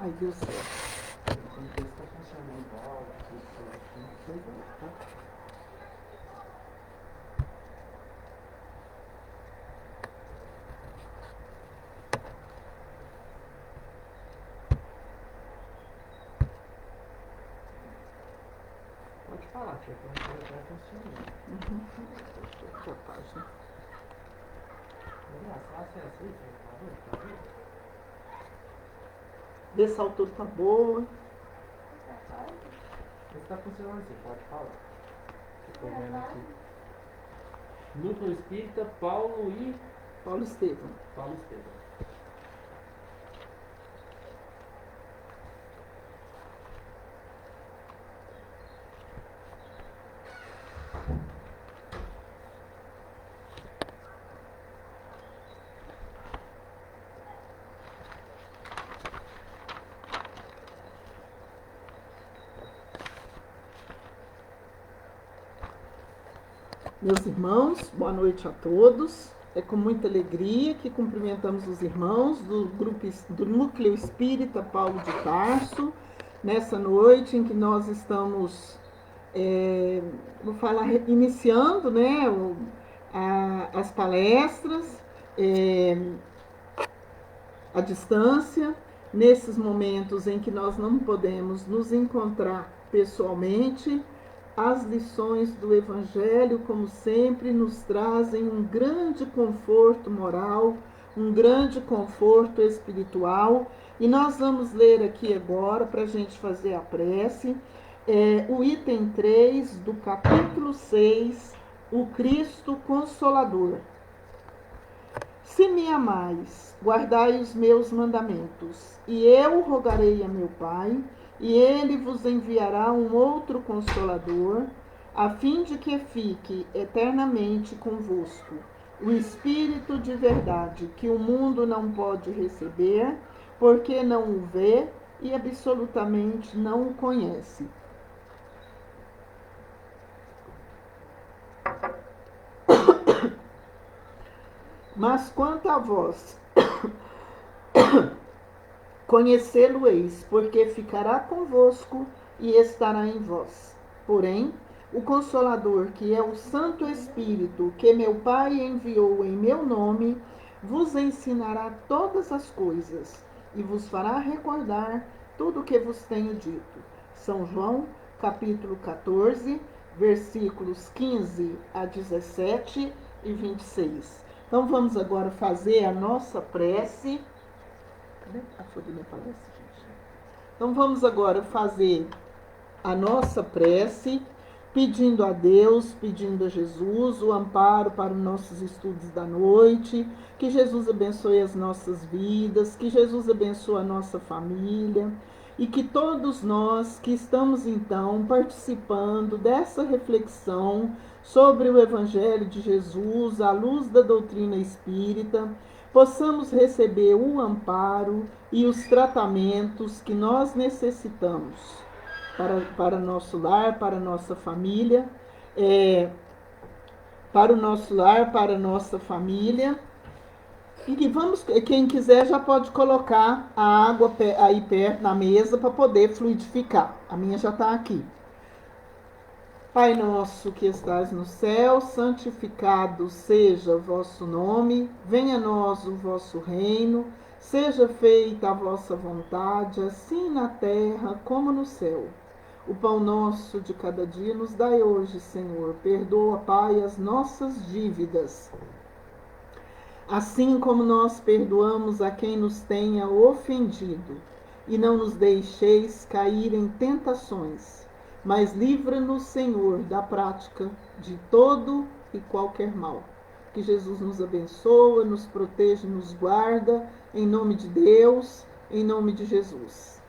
Aí deu certo. Quando você está funcionando igual, tá? Pode falar, tia, que a gente vai funcionando. Deixa eu a página. Acessa aí, tá vendo? Vê se a altura tá boa. Está funcionando assim, pode falar. Estou vendo aqui. Núcleo Espírita Paulo Estevam. Estevam. Meus irmãos, boa noite a todos. É com muita alegria que cumprimentamos os irmãos do Núcleo Espírita Paulo de Tarso, nessa noite em que nós estamos, vou falar, iniciando, né, as palestras à distância, nesses momentos em que nós não podemos nos encontrar pessoalmente. As lições do Evangelho, como sempre, nos trazem um grande conforto moral, um grande conforto espiritual. E nós vamos ler aqui agora, para a gente fazer a prece, o item 3 do capítulo 6, o Cristo Consolador. Se me amais, guardai os meus mandamentos, e eu rogarei a meu Pai, e ele vos enviará um outro Consolador, a fim de que fique eternamente convosco, o Espírito de verdade, que o mundo não pode receber, porque não o vê e absolutamente não o conhece. Mas quanto a vós, conhecê-lo-eis, porque ficará convosco e estará em vós. Porém, o Consolador, que é o Santo Espírito, que meu Pai enviou em meu nome, vos ensinará todas as coisas e vos fará recordar tudo o que vos tenho dito. São João, capítulo 14, versículos 15 a 17 e 26. Então vamos agora fazer a nossa prece. Cadê a folha da palestra, gente? Então vamos agora fazer a nossa prece, pedindo a Deus, pedindo a Jesus o amparo para os nossos estudos da noite, que Jesus abençoe as nossas vidas, que Jesus abençoe a nossa família e que todos nós que estamos então participando dessa reflexão sobre o Evangelho de Jesus, à luz da doutrina espírita, possamos receber o amparo e os tratamentos que nós necessitamos para nosso lar, para nossa família, para o nosso lar, para nossa família. E que vamos, quem quiser já pode colocar a água aí perto na mesa para poder fluidificar. A minha já está aqui. Pai nosso que estás no céu, santificado seja o vosso nome, venha a nós o vosso reino, seja feita a vossa vontade, assim na terra como no céu. O pão nosso de cada dia nos dai hoje, Senhor. Perdoa, Pai, as nossas dívidas, assim como nós perdoamos a quem nos tenha ofendido. E não nos deixeis cair em tentações, mas livra-nos, Senhor, da prática de todo e qualquer mal. Que Jesus nos abençoa, nos protege, nos guarda, em nome de Deus, em nome de Jesus.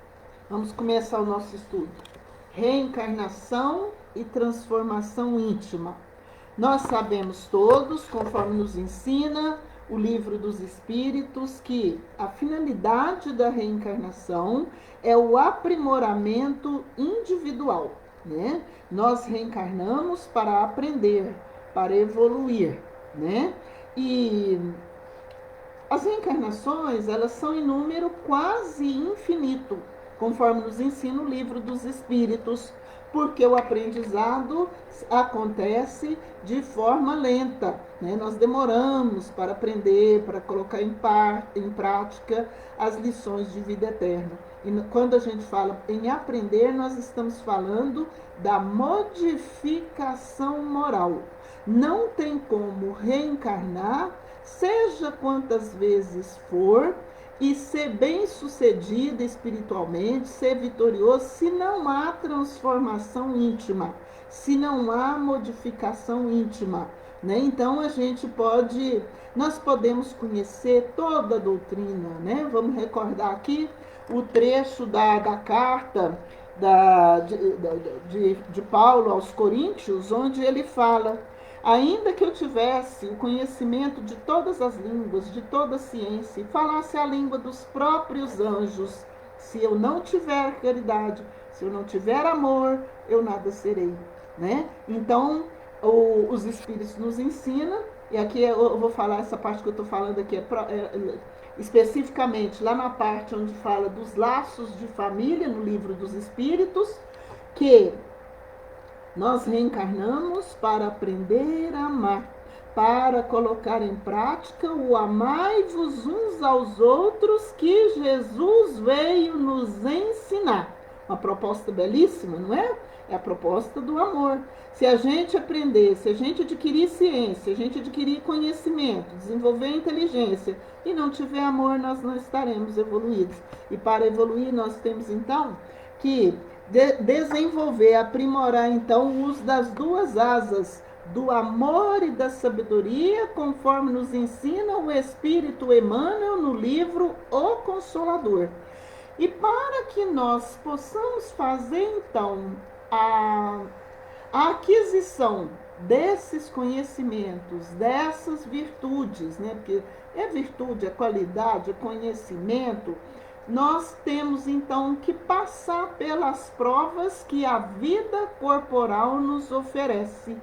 Vamos começar o nosso estudo. Reencarnação e transformação íntima. Nós sabemos todos, conforme nos ensina o Livro dos Espíritos, que a finalidade da reencarnação é o aprimoramento individual, né? Nós reencarnamos para aprender, para evoluir, né? E As reencarnações, elas são em número quase infinito, conforme nos ensina o Livro dos Espíritos, porque o aprendizado acontece de forma lenta, né? Nós demoramos para aprender, para colocar em prática as lições de vida eterna. E quando a gente fala em aprender, nós estamos falando da modificação moral. Não tem como reencarnar, seja quantas vezes for, e ser bem-sucedido espiritualmente, ser vitorioso, se não há transformação íntima, se não há modificação íntima, né? Então nós podemos conhecer toda a doutrina, né? Vamos recordar aqui o trecho da carta de Paulo aos Coríntios, onde ele fala: ainda que eu tivesse o conhecimento de todas as línguas, de toda a ciência, e falasse a língua dos próprios anjos, se eu não tiver caridade, se eu não tiver amor, eu nada serei, né? Então, os Espíritos nos ensinam, e aqui eu vou falar essa parte que eu estou falando aqui, especificamente lá na parte onde fala dos laços de família, no Livro dos Espíritos, que nós reencarnamos para aprender a amar, para colocar em prática o amai-vos uns aos outros que Jesus veio nos ensinar. Uma proposta belíssima, não é? É a proposta do amor. Se a gente aprender, se a gente adquirir ciência, a gente adquirir conhecimento, desenvolver inteligência e não tiver amor, nós não estaremos evoluídos. E para evoluir, nós temos então que desenvolver, aprimorar então o uso das duas asas, do amor e da sabedoria, conforme nos ensina o Espírito Emmanuel no livro O Consolador. E para que nós possamos fazer então a aquisição desses conhecimentos, dessas virtudes, né? Porque é virtude, é qualidade, é conhecimento, nós temos então que passar pelas provas que a vida corporal nos oferece.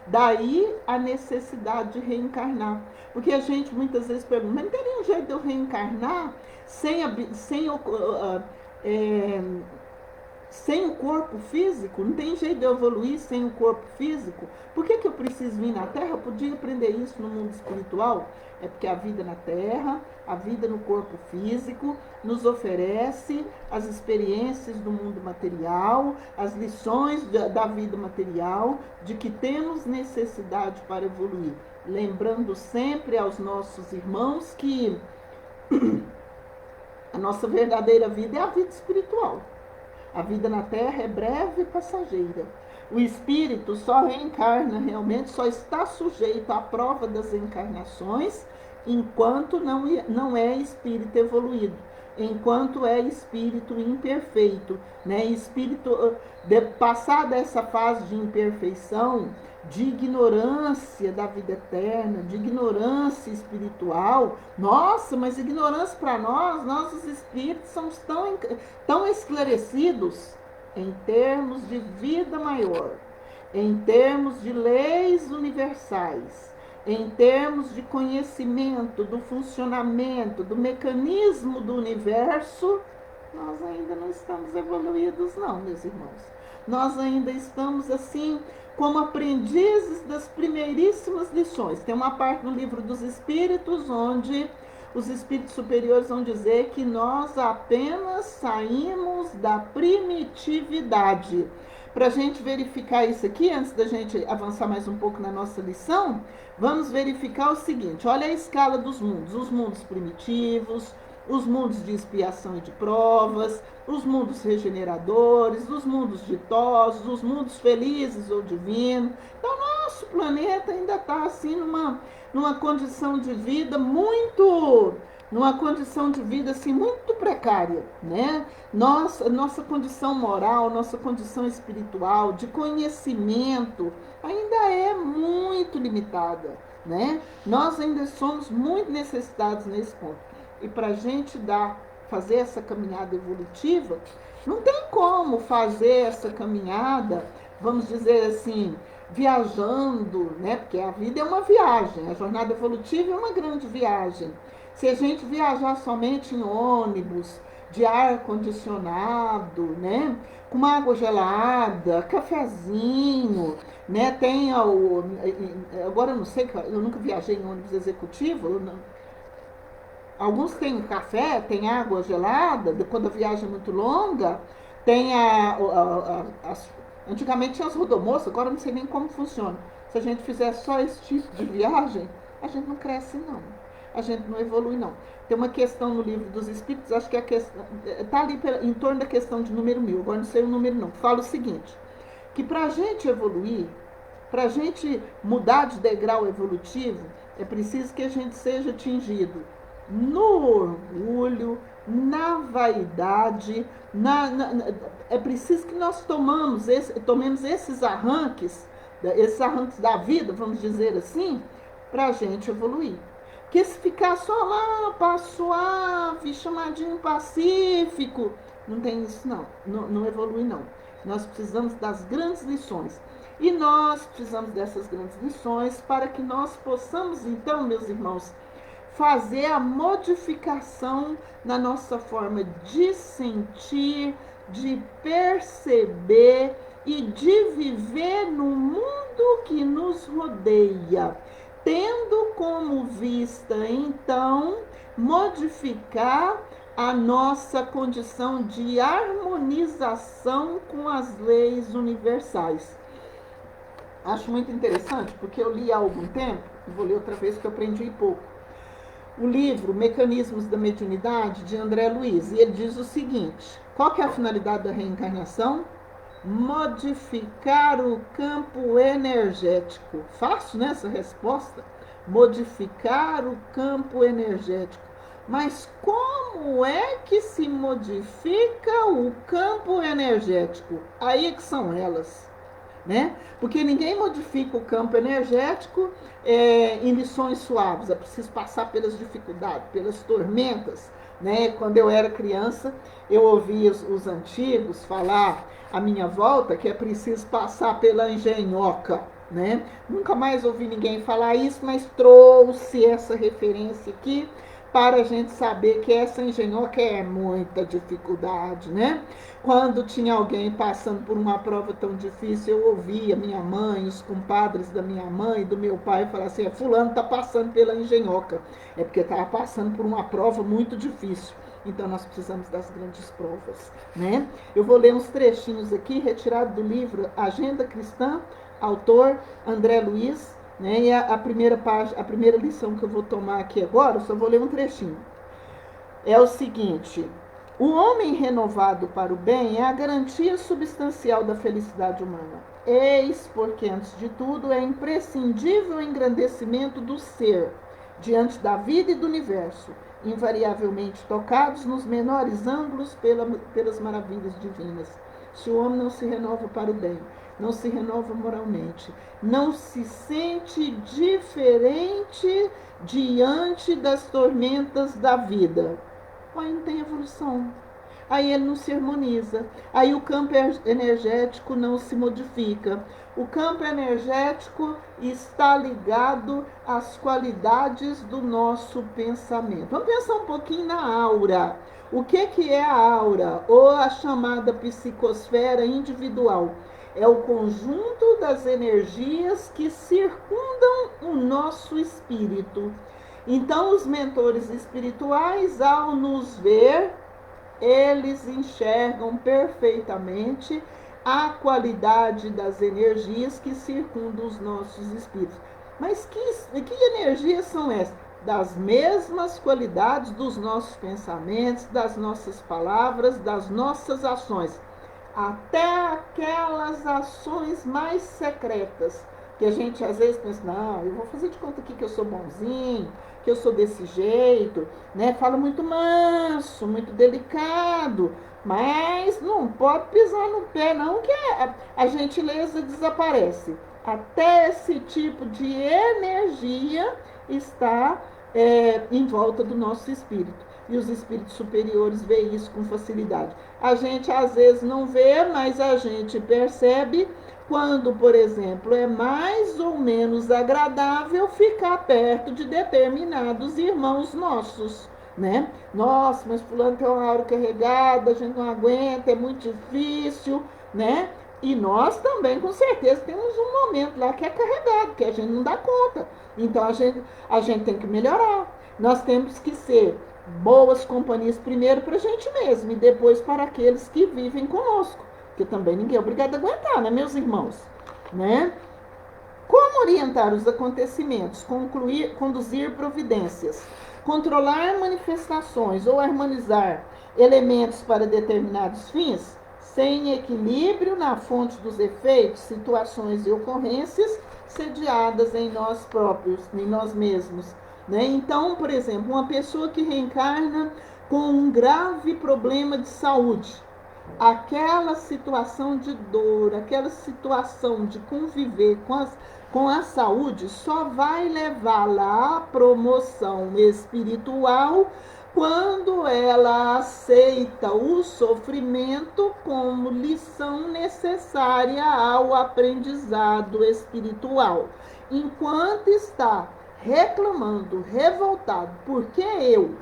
Daí a necessidade de reencarnar. Porque a gente muitas vezes pergunta, mas não teria um jeito de eu reencarnar sem o corpo físico? Não tem jeito de eu evoluir sem o corpo físico? Por que eu preciso vir na Terra? Eu podia aprender isso no mundo espiritual. É porque a vida na Terra, a vida no corpo físico, nos oferece as experiências do mundo material, as lições da vida material, de que temos necessidade para evoluir. Lembrando sempre aos nossos irmãos que a nossa verdadeira vida é a vida espiritual. A vida na Terra é breve e passageira. O espírito só reencarna realmente, só está sujeito à prova das encarnações enquanto não é espírito evoluído, enquanto é espírito imperfeito, né? Espírito passada essa fase de imperfeição, de ignorância da vida eterna, de ignorância espiritual. Nossa, mas ignorância para nós os espíritos somos tão esclarecidos em termos de vida maior, em termos de leis universais, em termos de conhecimento do funcionamento, do mecanismo do universo. Nós ainda não estamos evoluídos não, meus irmãos. Nós ainda estamos assim, como aprendizes das primeiríssimas lições. Tem uma parte no Livro dos Espíritos onde os espíritos superiores vão dizer que nós apenas saímos da primitividade. Para a gente verificar isso aqui, antes da gente avançar mais um pouco na nossa lição, vamos verificar o seguinte: olha a escala dos mundos. Os mundos primitivos, os mundos de expiação e de provas, os mundos regeneradores, os mundos ditosos, os mundos felizes ou divinos. Então, nosso planeta ainda está assim numa condição de vida muito precária, né? Nossa condição moral, nossa condição espiritual, de conhecimento, ainda é muito limitada, né? Nós ainda somos muito necessitados nesse ponto. E para a gente fazer essa caminhada evolutiva, não tem como fazer essa caminhada, vamos dizer assim, viajando, né? Porque a vida é uma viagem, a jornada evolutiva é uma grande viagem. Se a gente viajar somente em ônibus, de ar condicionado, né? Com água gelada, cafezinho, né? Tem agora eu não sei, eu nunca viajei em ônibus executivo, alguns têm café, tem água gelada, quando a viagem é muito longa, tem antigamente tinha as rodomoças, agora eu não sei nem como funciona. Se a gente fizer só esse tipo de viagem, a gente não cresce não. A gente não evolui não. Tem uma questão no livro dos Espíritos, acho que a questão está ali em torno da questão de número 1000, agora não sei o número não. Fala o seguinte, que para a gente evoluir, para a gente mudar de degrau evolutivo, é preciso que a gente seja atingido no orgulho, na vaidade, é preciso que nós tomemos esses arranques da vida, vamos dizer assim, para a gente evoluir. Porque se ficar só lá, passo suave, chamadinho pacífico, não tem isso não evolui não. Nós precisamos das grandes lições. E nós precisamos dessas grandes lições para que nós possamos, então, meus irmãos, fazer a modificação na nossa forma de sentir, de perceber e de viver no mundo que nos rodeia, tendo como vista, então, modificar a nossa condição de harmonização com as leis universais. Acho muito interessante, porque eu li há algum tempo, e vou ler outra vez que eu aprendi pouco, o livro Mecanismos da Mediunidade, de André Luiz, e ele diz o seguinte: qual que é a finalidade da reencarnação? Modificar o campo energético. Fácil, né, essa resposta? Modificar o campo energético. Mas como é que se modifica o campo energético? Aí é que são elas, né? Porque ninguém modifica o campo energético em lições suaves. É preciso passar pelas dificuldades, pelas tormentas, né? Quando eu era criança, eu ouvia os antigos falar à minha volta que é preciso passar pela engenhoca, né? Nunca mais ouvi ninguém falar isso, mas trouxe essa referência aqui para a gente saber que essa engenhoca é muita dificuldade, né? Quando tinha alguém passando por uma prova tão difícil, eu ouvia minha mãe, os compadres da minha mãe e do meu pai falar assim: fulano está passando pela engenhoca. É porque estava passando por uma prova muito difícil. Então nós precisamos das grandes provas, né? Eu vou ler uns trechinhos aqui, retirado do livro Agenda Cristã, autor André Luiz, né? E a primeira lição que eu vou tomar aqui agora, eu só vou ler um trechinho. É o seguinte: o homem renovado para o bem é a garantia substancial da felicidade humana. Eis porque, antes de tudo, é imprescindível o engrandecimento do ser diante da vida e do universo, invariavelmente tocados nos menores ângulos pelas maravilhas divinas. Se o homem não se renova para o bem, não se renova moralmente, não se sente diferente diante das tormentas da vida, aí não tem evolução. Aí ele não se harmoniza. Aí o campo energético não se modifica. O campo energético está ligado às qualidades do nosso pensamento. Vamos pensar um pouquinho na aura. O que é a aura? Ou a chamada psicosfera individual? É o conjunto das energias que circundam o nosso espírito. Então, os mentores espirituais, ao nos ver, eles enxergam perfeitamente a qualidade das energias que circundam os nossos espíritos. Mas que energias são essas? Das mesmas qualidades dos nossos pensamentos, das nossas palavras, das nossas ações. Até aquelas ações mais secretas, que a gente às vezes pensa: não, eu vou fazer de conta aqui que eu sou bonzinho, que eu sou desse jeito, né? Fala muito manso, muito delicado, mas não pode pisar no pé não, que a gentileza desaparece. Até esse tipo de energia está em volta do nosso espírito. E os espíritos superiores veem isso com facilidade. A gente às vezes não vê, mas a gente percebe, quando, por exemplo, é mais ou menos agradável ficar perto de determinados irmãos nossos, né? Nossa, mas fulano tem uma aura carregada, a gente não aguenta, é muito difícil, né? E nós também, com certeza, temos um momento lá que é carregado, que a gente não dá conta. Então, a gente tem que melhorar. Nós temos que ser boas companhias primeiro para a gente mesmo e depois para aqueles que vivem conosco. Porque também ninguém é obrigado a aguentar, né, meus irmãos? Né? Como orientar os acontecimentos, conduzir providências, controlar manifestações ou harmonizar elementos para determinados fins, sem equilíbrio na fonte dos efeitos, situações e ocorrências sediadas em nós próprios, em nós mesmos. Né? Então, por exemplo, uma pessoa que reencarna com um grave problema de saúde, aquela situação de dor, aquela situação de conviver com a saúde só vai levá-la à promoção espiritual quando ela aceita o sofrimento como lição necessária ao aprendizado espiritual. Enquanto está reclamando, revoltado, porque eu,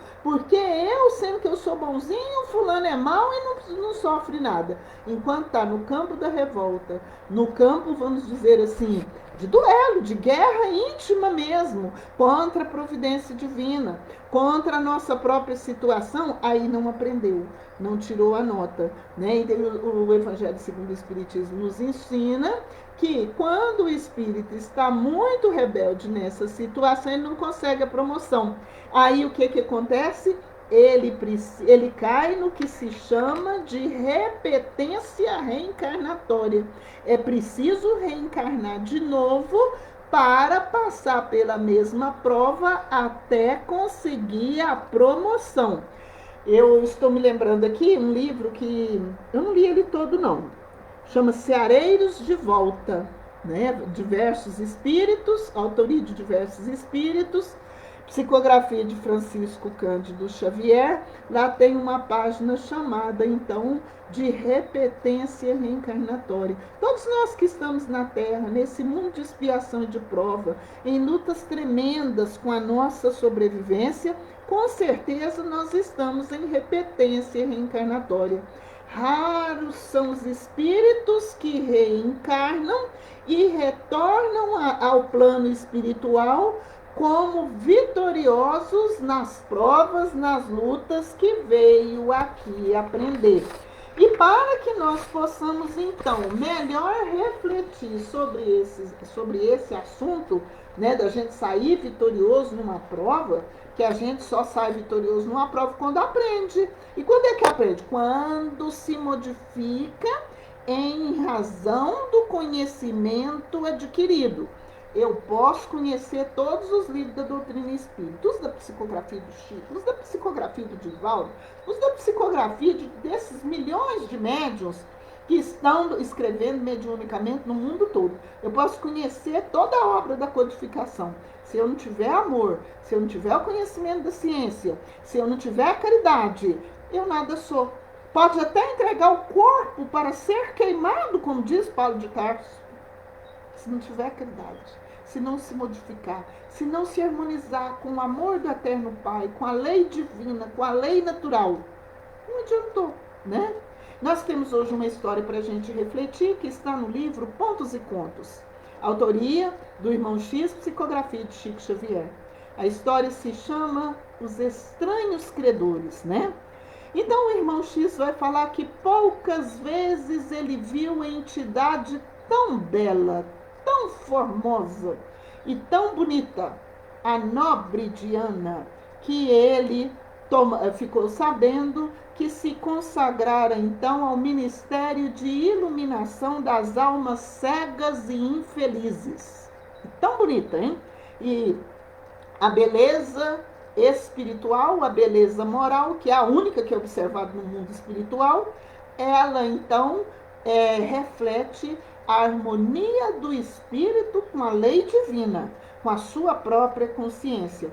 sendo que eu sou bonzinho, fulano é mau e não sofre nada. Enquanto está no campo da revolta, no campo, vamos dizer assim, de duelo, de guerra íntima mesmo, contra a providência divina, contra a nossa própria situação, aí não aprendeu, não tirou a nota. Né? E o Evangelho segundo o Espiritismo nos ensina que quando o espírito está muito rebelde nessa situação, ele não consegue a promoção. Aí o que acontece? Ele cai no que se chama de repetência reencarnatória. É preciso reencarnar de novo para passar pela mesma prova até conseguir a promoção. Eu estou me lembrando aqui um livro que eu não li ele todo não. Chama-se Areiros de Volta, né? Diversos espíritos, autoria de diversos espíritos, psicografia de Francisco Cândido Xavier. Lá tem uma página chamada, então, de repetência reencarnatória. Todos nós que estamos na Terra, nesse mundo de expiação e de prova, em lutas tremendas com a nossa sobrevivência, com certeza nós estamos em repetência reencarnatória. Raros são os espíritos que reencarnam e retornam ao plano espiritual como vitoriosos nas provas, nas lutas que veio aqui aprender. E para que nós possamos, então, melhor refletir sobre esse assunto, né, da gente sair vitorioso numa prova, que a gente só sai vitorioso numa prova quando aprende. E quando é que aprende? Quando se modifica em razão do conhecimento adquirido. Eu posso conhecer todos os livros da doutrina espírita, os da psicografia do Chico, os da psicografia do Divaldo, os da psicografia desses milhões de médiuns que estão escrevendo mediunicamente no mundo todo. Eu posso conhecer toda a obra da codificação. Se eu não tiver amor, se eu não tiver o conhecimento da ciência, se eu não tiver caridade, eu nada sou. Pode até entregar o corpo para ser queimado, como diz Paulo de Tarso. Se não tiver caridade, se não se modificar, se não se harmonizar com o amor do Eterno Pai, com a lei divina, com a lei natural, não adiantou, né? Nós temos hoje uma história para a gente refletir, que está no livro Pontos e Contos. Autoria do irmão X, psicografia de Chico Xavier. A história se chama Os Estranhos Credores, né? Então o irmão X vai falar que poucas vezes ele viu entidade tão bela, tão formosa e tão bonita, a nobre Diana, que ele ficou sabendo que se consagrara então ao ministério de iluminação das almas cegas e infelizes. Tão bonita, hein? E a beleza espiritual, a beleza moral, que é a única que é observada no mundo espiritual, ela então reflete a harmonia do espírito com a lei divina, com a sua própria consciência.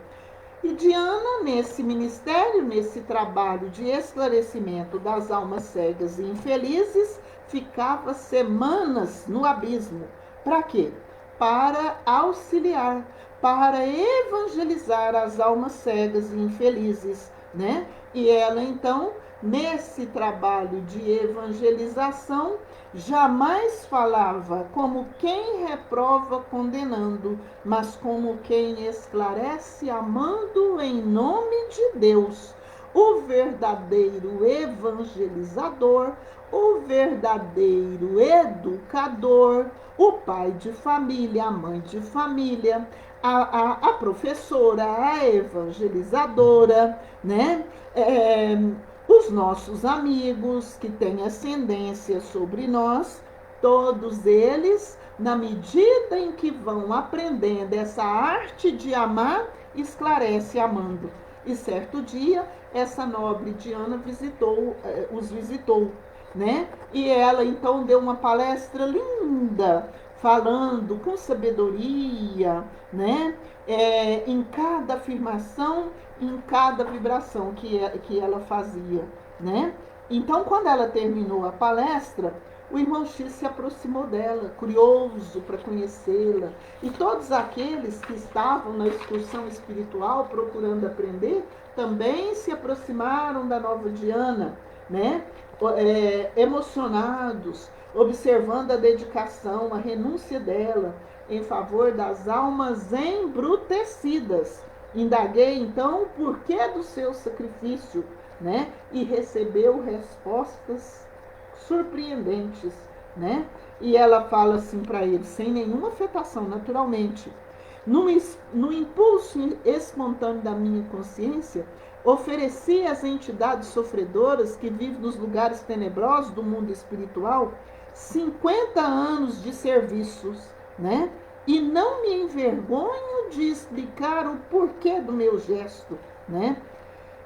E Diana, nesse ministério, nesse trabalho de esclarecimento das almas cegas e infelizes, ficava semanas no abismo. Para quê? Para auxiliar, para evangelizar as almas cegas e infelizes, né? E ela então, nesse trabalho de evangelização, jamais falava como quem reprova condenando, mas como quem esclarece amando em nome de Deus. O verdadeiro evangelizador, o verdadeiro educador, o pai de família, a mãe de família, a professora, a evangelizadora, né? Os nossos amigos que têm ascendência sobre nós, todos eles, na medida em que vão aprendendo essa arte de amar, esclarece amando. E certo dia, essa nobre Diana os visitou, né? E ela então deu uma palestra linda, falando com sabedoria, né? Em cada afirmação, em cada vibração que ela fazia, né? Então, quando ela terminou a palestra, o irmão X se aproximou dela, curioso para conhecê-la. E todos aqueles que estavam na excursão espiritual procurando aprender, também se aproximaram da nova Diana, né? Emocionados, observando a dedicação, a renúncia dela em favor das almas embrutecidas. Indaguei então o porquê do seu sacrifício, né? E recebeu respostas surpreendentes, né? E ela fala assim para ele, sem nenhuma afetação, naturalmente. No impulso espontâneo da minha consciência, ofereci às entidades sofredoras que vivem nos lugares tenebrosos do mundo espiritual 50 anos de serviços, né? E não me envergonho de explicar o porquê do meu gesto, né?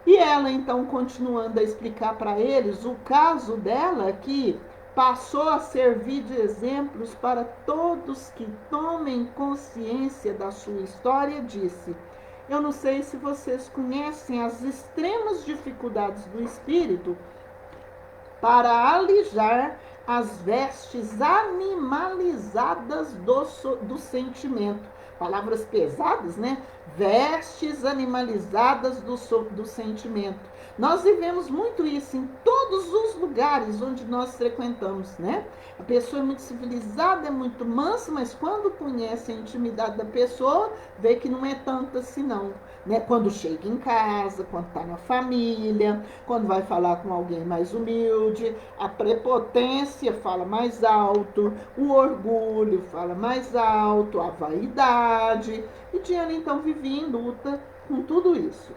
E ela então, continuando a explicar para eles o caso dela, que passou a servir de exemplos para todos que tomem consciência da sua história, disse: eu não sei se vocês conhecem as extremas dificuldades do espírito para alijar as vestes animalizadas do sentimento. Palavras pesadas, né? Vestes animalizadas do sentimento. Nós vivemos muito isso em todos os lugares onde nós frequentamos, né? A pessoa é muito civilizada, é muito mansa, mas quando conhece a intimidade da pessoa, vê que não é tanto assim não, né? Quando chega em casa, quando está na família, quando vai falar com alguém mais humilde, a prepotência fala mais alto, o orgulho fala mais alto, a vaidade. E Diana então vivia em luta com tudo isso.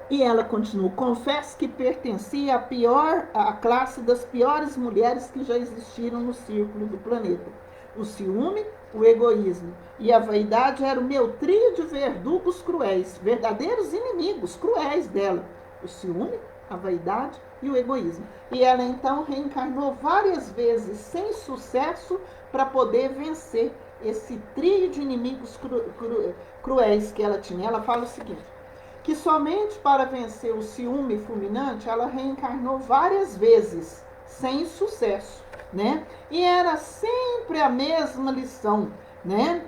E ela continuou: confesso que pertencia à classe das piores mulheres que já existiram no círculo do planeta. O ciúme, o egoísmo e a vaidade eram o meu trio de verdugos cruéis, verdadeiros inimigos cruéis dela. O ciúme, a vaidade e o egoísmo. E ela então reencarnou várias vezes sem sucesso para poder vencer esse trio de inimigos cruéis que ela tinha. Ela fala o seguinte: que somente para vencer o ciúme fulminante, ela reencarnou várias vezes, sem sucesso, né? E era sempre a mesma lição, né?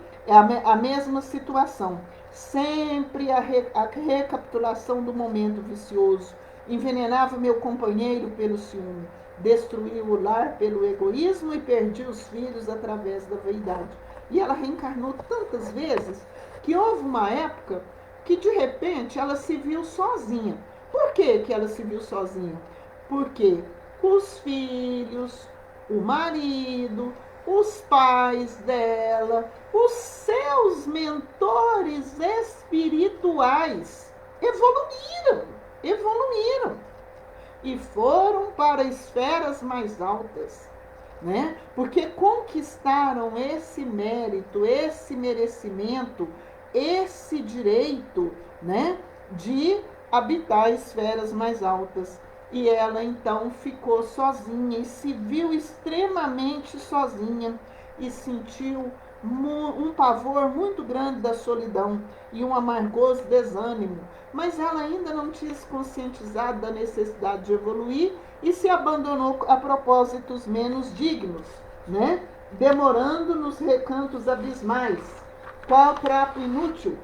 A mesma situação. Sempre a recapitulação do momento vicioso. Envenenava meu companheiro pelo ciúme, destruiu o lar pelo egoísmo e perdi os filhos através da vaidade. E ela reencarnou tantas vezes que houve uma época que de repente ela se viu sozinha. Por que ela se viu sozinha? Porque os filhos, o marido, os pais dela, os seus mentores espirituais evoluíram e foram para esferas mais altas, né? Porque conquistaram esse mérito, esse merecimento, esse direito, né, de habitar esferas mais altas. E ela então ficou sozinha e se viu extremamente sozinha e sentiu um pavor muito grande da solidão e um amargoso desânimo, mas ela ainda não tinha se conscientizado da necessidade de evoluir e se abandonou a propósitos menos dignos, né? Demorando nos recantos abismais, qual trapo inútil,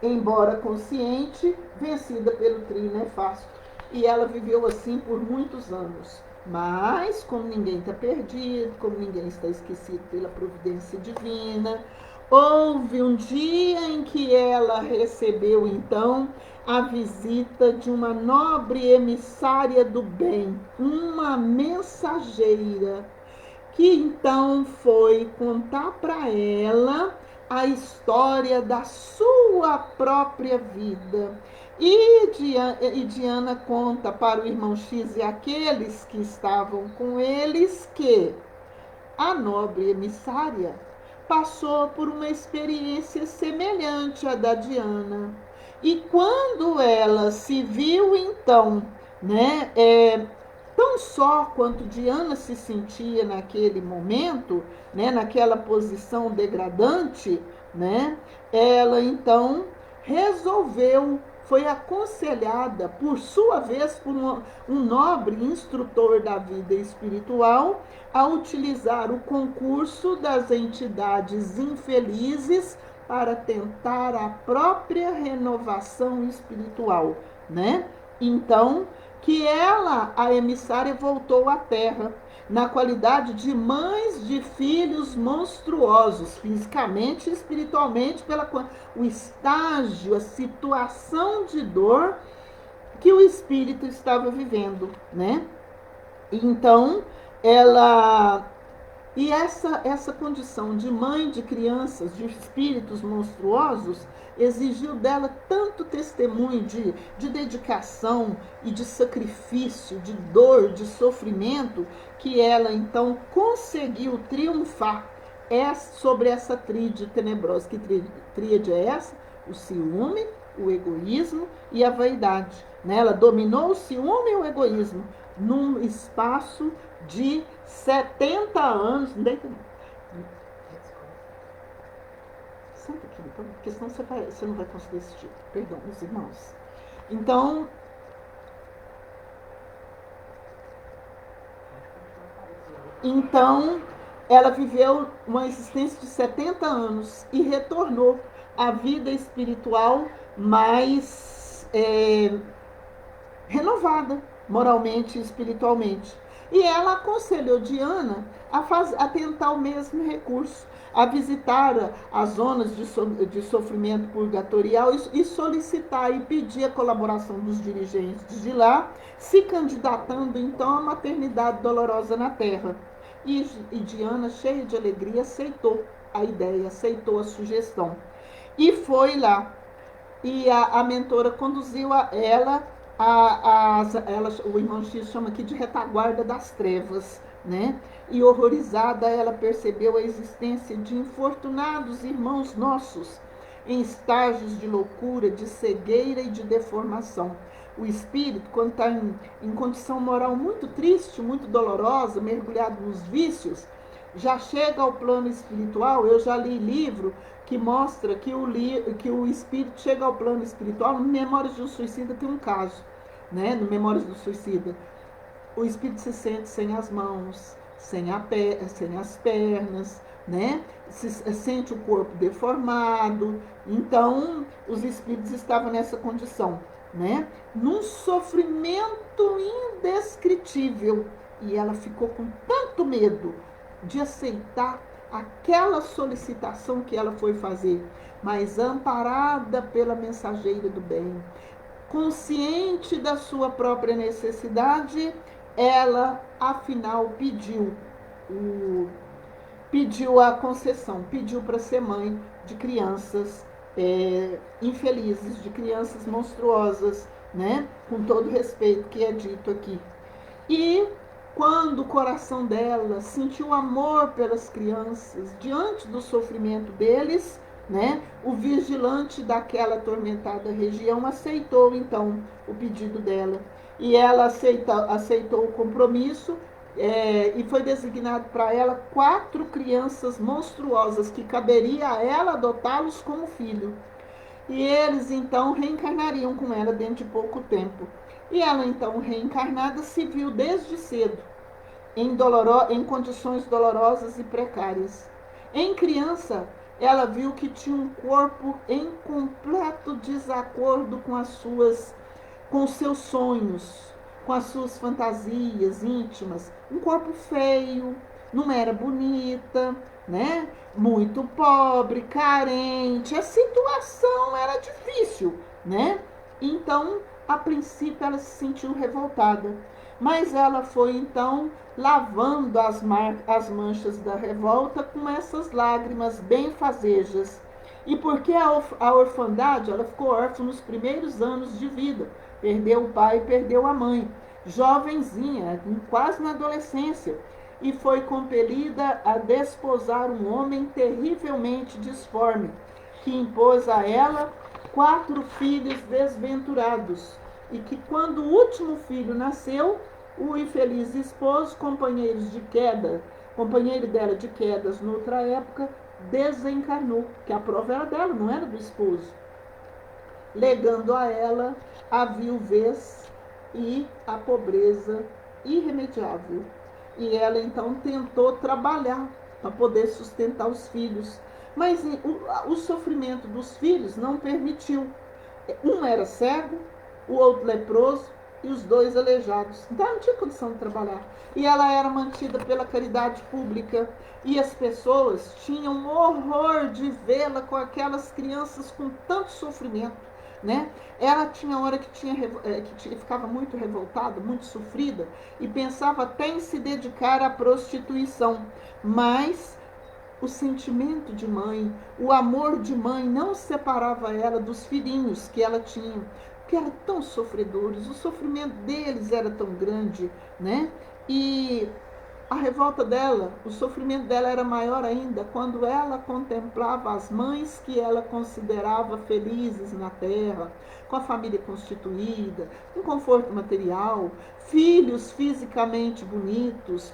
embora consciente, vencida pelo trio nefasto. E ela viveu assim por muitos anos. Mas, como ninguém está perdido, como ninguém está esquecido pela providência divina, houve um dia em que ela recebeu, então, a visita de uma nobre emissária do bem, uma mensageira, que então foi contar para ela a história da sua própria vida. E Diana conta para o irmão X e aqueles que estavam com eles que a nobre emissária passou por uma experiência semelhante à da Diana. E quando ela se viu, então, né, tão só quanto Diana se sentia naquele momento, né, naquela posição degradante, né, ela então resolveu, foi aconselhada, por sua vez, por um nobre instrutor da vida espiritual, a utilizar o concurso das entidades infelizes para tentar a própria renovação espiritual, né? Então, que ela, a emissária, voltou à Terra na qualidade de mães de filhos monstruosos, fisicamente e espiritualmente, o estágio, a situação de dor que o espírito estava vivendo, né? Então, essa condição de mãe de crianças, de espíritos monstruosos, exigiu dela tanto testemunho de dedicação e de sacrifício, de dor, de sofrimento, que ela então conseguiu triunfar sobre essa tríade tenebrosa. Que tríade é essa? O ciúme, o egoísmo e a vaidade. Ela dominou o ciúme e o egoísmo num espaço de 70 anos. Não deita não. Senta aqui, então, porque senão você não vai conseguir assistir. Perdão, meus irmãos. Então, ela viveu uma existência de 70 anos e retornou à vida espiritual mais renovada, moralmente e espiritualmente. E ela aconselhou Diana a tentar o mesmo recurso, a visitar as zonas de sofrimento purgatorial e solicitar e pedir a colaboração dos dirigentes de lá, se candidatando então à maternidade dolorosa na Terra. E Diana, cheia de alegria, aceitou a ideia, aceitou a sugestão. E foi lá. E a mentora conduziu ela, o irmão X chama aqui de retaguarda das trevas, né? E horrorizada, ela percebeu a existência de infortunados irmãos nossos, em estágios de loucura, de cegueira e de deformação. O espírito, quando está em condição moral muito triste, muito dolorosa, mergulhado nos vícios, já chega ao plano espiritual. Eu já li livro que mostra que o espírito chega ao plano espiritual. No Memórias do Suicida tem um caso, né? No Memórias do Suicida, o espírito se sente sem as mãos, sem as pernas, né? Sente o corpo deformado. Então, os espíritos estavam nessa condição, né? Num sofrimento indescritível. E ela ficou com tanto medo de aceitar aquela solicitação que ela foi fazer, mas amparada pela mensageira do bem, consciente da sua própria necessidade, ela afinal pediu a concessão, pediu para ser mãe de crianças infelizes, de crianças monstruosas, né? Com todo respeito que é dito aqui. E quando o coração dela sentiu amor pelas crianças, diante do sofrimento deles, né, o vigilante daquela atormentada região aceitou então o pedido dela. E ela aceitou o compromisso e foi designado para ela 4 crianças monstruosas que caberia a ela adotá-los como filho. E eles então reencarnariam com ela dentro de pouco tempo. E ela então reencarnada se viu desde cedo em condições dolorosas e precárias. Em criança, ela viu que tinha um corpo em completo desacordo com os seus sonhos, com as suas fantasias íntimas. Um corpo feio, não era bonita, né? Muito pobre, carente, a situação era difícil, né? Então, a princípio, ela se sentiu revoltada, mas ela foi então lavando as manchas da revolta com essas lágrimas benfazejas. E porque a orfandade, ela ficou órfã nos primeiros anos de vida, perdeu o pai, perdeu a mãe, jovenzinha, quase na adolescência, e foi compelida a desposar um homem terrivelmente disforme, que impôs a ela 4 filhos desventurados, e que quando o último filho nasceu, o infeliz esposo, companheiro dela de quedas noutra época, desencarnou, que a prova era dela, não era do esposo, legando a ela a viuvez e a pobreza irremediável. E ela então tentou trabalhar para poder sustentar os filhos, mas o sofrimento dos filhos não permitiu. Um era cego, o outro leproso e os 2 aleijados. Então ela não tinha condição de trabalhar. E ela era mantida pela caridade pública. E as pessoas tinham horror de vê-la com aquelas crianças com tanto sofrimento, né? Ela tinha hora que ficava muito revoltada, muito sofrida, e pensava até em se dedicar à prostituição. Mas o sentimento de mãe, o amor de mãe não separava ela dos filhinhos que ela tinha, que eram tão sofredores, o sofrimento deles era tão grande, né? E a revolta dela, o sofrimento dela era maior ainda quando ela contemplava as mães que ela considerava felizes na terra, com a família constituída, com conforto material, filhos fisicamente bonitos,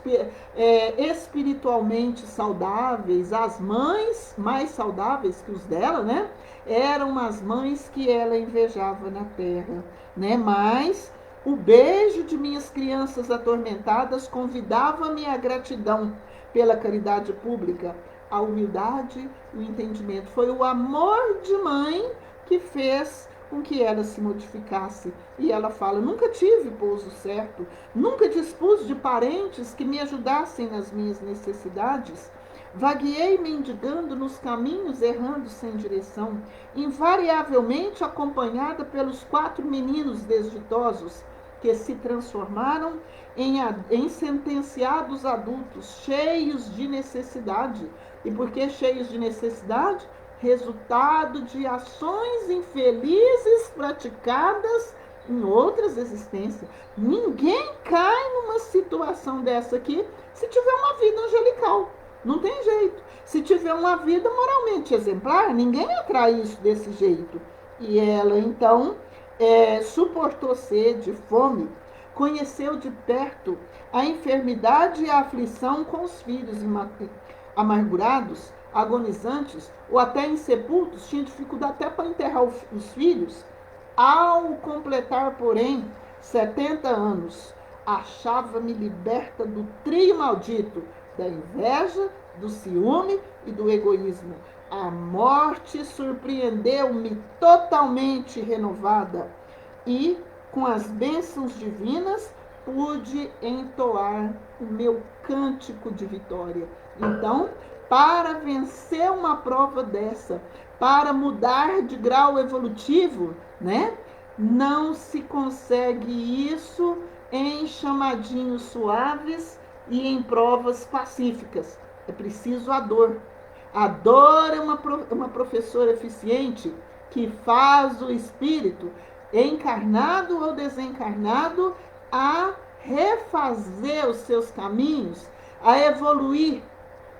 espiritualmente saudáveis. As mães mais saudáveis que os dela, né? Eram as mães que ela invejava na terra, né? Mas o beijo de minhas crianças atormentadas convidava-me à gratidão pela caridade pública, a humildade, o entendimento. Foi o amor de mãe que fez com que ela se modificasse. E ela fala: nunca tive pouso certo, nunca dispus de parentes que me ajudassem nas minhas necessidades. Vagueei mendigando nos caminhos, errando sem direção, invariavelmente acompanhada pelos 4 meninos desditosos, que se transformaram em sentenciados adultos, cheios de necessidade. E por que cheios de necessidade? Resultado de ações infelizes praticadas em outras existências. Ninguém cai numa situação dessa aqui se tiver uma vida angelical. Não tem jeito. Se tiver uma vida moralmente exemplar, ninguém atrai isso desse jeito. E ela, então, suportou sede, fome, conheceu de perto a enfermidade e a aflição com os filhos amargurados, agonizantes ou até insepultos, tinha dificuldade até para enterrar os filhos. Ao completar, porém, 70 anos, achava-me liberta do trio maldito da inveja, do ciúme e do egoísmo. A morte surpreendeu-me totalmente renovada e, com as bênçãos divinas, pude entoar o meu cântico de vitória. Então, para vencer uma prova dessa, para mudar de grau evolutivo, né? Não se consegue isso em chamadinhos suaves e em provas pacíficas. É preciso a dor. A dor é uma professora eficiente que faz o espírito, encarnado ou desencarnado, a refazer os seus caminhos, a evoluir,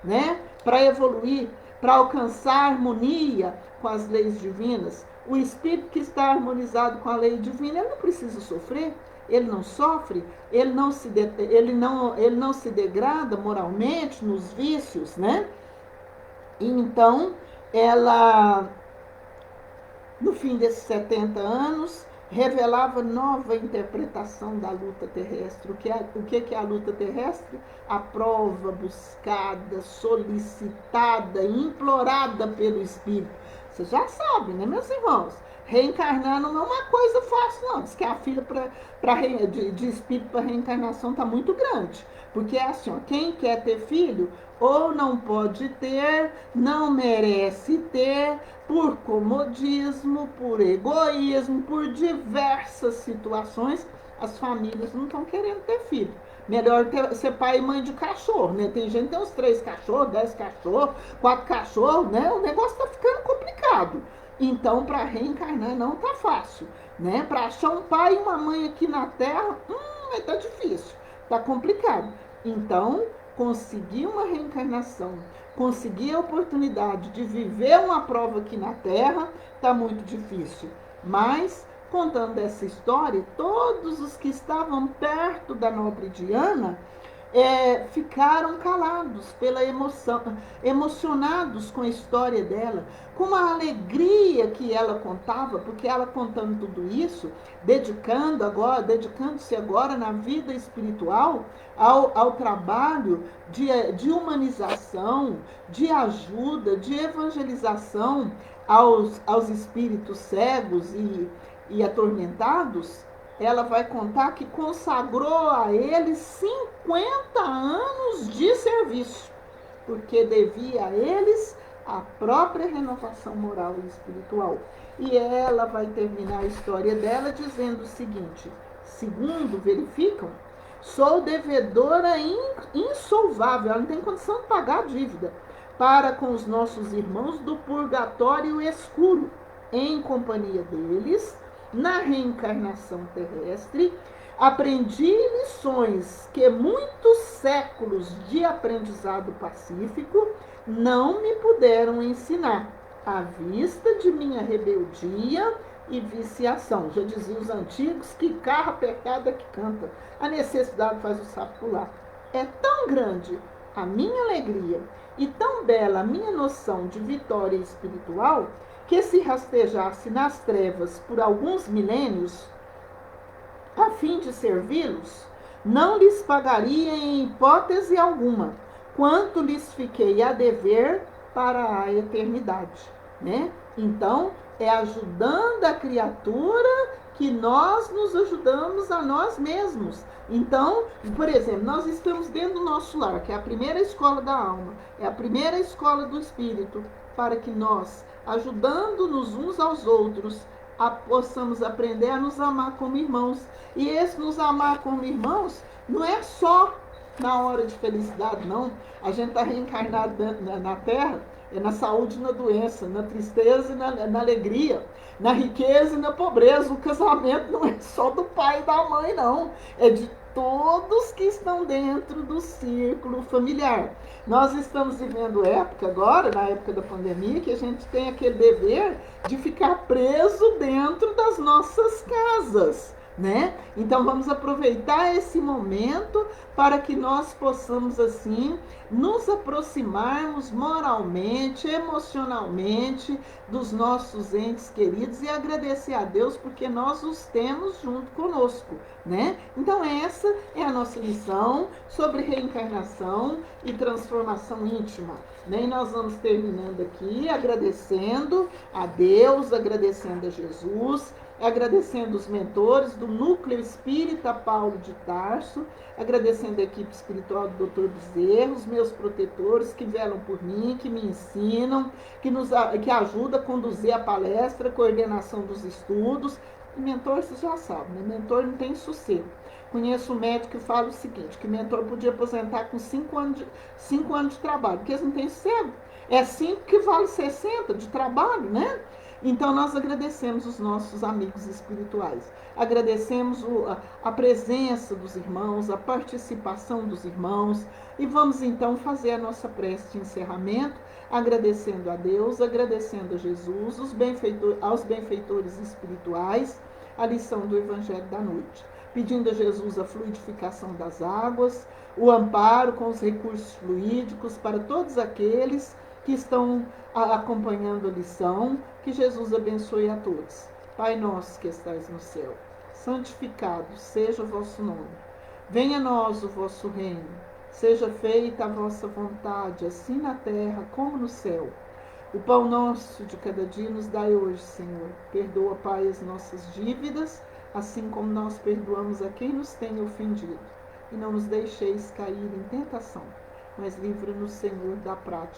né? Para evoluir, para alcançar harmonia com as leis divinas. O espírito que está harmonizado com a lei divina, ele não precisa sofrer, ele não sofre, ele não se degrada moralmente nos vícios, né? E então, ela, no fim desses 70 anos, revelava nova interpretação da luta terrestre. O que é a luta terrestre? A prova buscada, solicitada, implorada pelo Espírito. Você já sabe, né, meus irmãos? Reencarnar não é uma coisa fácil, não. Diz que a fila de espírito para reencarnação está muito grande. Porque é assim, ó, quem quer ter filho, ou não pode ter, não merece ter, por comodismo, por egoísmo, por diversas situações, as famílias não estão querendo ter filho. Melhor ser pai e mãe de cachorro, né? Tem gente que tem uns 3 cachorros, 10 cachorros, 4 cachorros, né? O negócio está ficando complicado. Então, para reencarnar não tá fácil, né? Para achar um pai e uma mãe aqui na Terra, tá difícil, tá complicado. Então, conseguir uma reencarnação, conseguir a oportunidade de viver uma prova aqui na Terra, tá muito difícil. Mas, contando essa história, todos os que estavam perto da nobre Diana ficaram calados pela emoção, emocionados com a história dela, com a alegria que ela contava, porque ela contando tudo isso, dedicando-se agora na vida espiritual ao trabalho de humanização, de ajuda, de evangelização aos espíritos cegos e atormentados. Ela vai contar que consagrou a eles 50 anos de serviço, porque devia a eles a própria renovação moral e espiritual. E ela vai terminar a história dela dizendo o seguinte: segundo verificam, sou devedora insolvável, ela não tem condição de pagar a dívida, para com os nossos irmãos do purgatório escuro, em companhia deles, na reencarnação terrestre, aprendi lições que muitos séculos de aprendizado pacífico não me puderam ensinar, à vista de minha rebeldia e viciação. Já diziam os antigos que carro apertado é que canta, a necessidade faz o sapo pular. É tão grande a minha alegria e tão bela a minha noção de vitória espiritual, que se rastejasse nas trevas por alguns milênios, a fim de servi-los, não lhes pagaria em hipótese alguma quanto lhes fiquei a dever para a eternidade, né? Então, é ajudando a criatura que nós nos ajudamos a nós mesmos. Então, por exemplo, nós estamos dentro do nosso lar, que é a primeira escola da alma, é a primeira escola do espírito, para que nós, ajudando-nos uns aos outros, possamos aprender a nos amar como irmãos. E esse nos amar como irmãos não é só na hora de felicidade, não. A gente está reencarnado na Terra, é na saúde e na doença, na tristeza e na alegria, na riqueza e na pobreza. O casamento não é só do pai e da mãe, não. É de todos que estão dentro do círculo familiar. Nós estamos vivendo época agora, na época da pandemia, que a gente tem aquele dever de ficar preso dentro das nossas casas, né? Então vamos aproveitar esse momento para que nós possamos assim nos aproximarmos moralmente, emocionalmente dos nossos entes queridos e agradecer a Deus porque nós os temos junto conosco, né? Então essa é a nossa lição sobre reencarnação e transformação íntima, né? E nós vamos terminando aqui agradecendo a Deus, agradecendo a Jesus, agradecendo os mentores do Núcleo Espírita Paulo de Tarso, agradecendo a equipe espiritual do Dr. Bezerra, os meus protetores que velam por mim, que me ensinam, que ajudam a conduzir a palestra, a coordenação dos estudos. E mentor, vocês já sabem, né? Mentor não tem sossego. Conheço um médico que fala o seguinte, que mentor podia aposentar com 5 anos de trabalho, porque eles não têm sossego. É 5 que vale 60 de trabalho, né? Então, nós agradecemos os nossos amigos espirituais, agradecemos a presença dos irmãos, a participação dos irmãos, e vamos então fazer a nossa prece de encerramento, agradecendo a Deus, agradecendo a Jesus, aos benfeitores espirituais, a lição do Evangelho da noite. pedindo a Jesus a fluidificação das águas, o amparo com os recursos fluídicos para todos aqueles que estão acompanhando a lição. Que Jesus abençoe a todos. Pai nosso que estais no céu, santificado seja o vosso nome. Venha a nós o vosso reino. Seja feita a vossa vontade, assim na terra como no céu. O pão nosso de cada dia nos dai hoje, Senhor. Perdoa, Pai, as nossas dívidas, assim como nós perdoamos a quem nos tem ofendido. E não nos deixeis cair em tentação, mas livra-nos, Senhor, da prática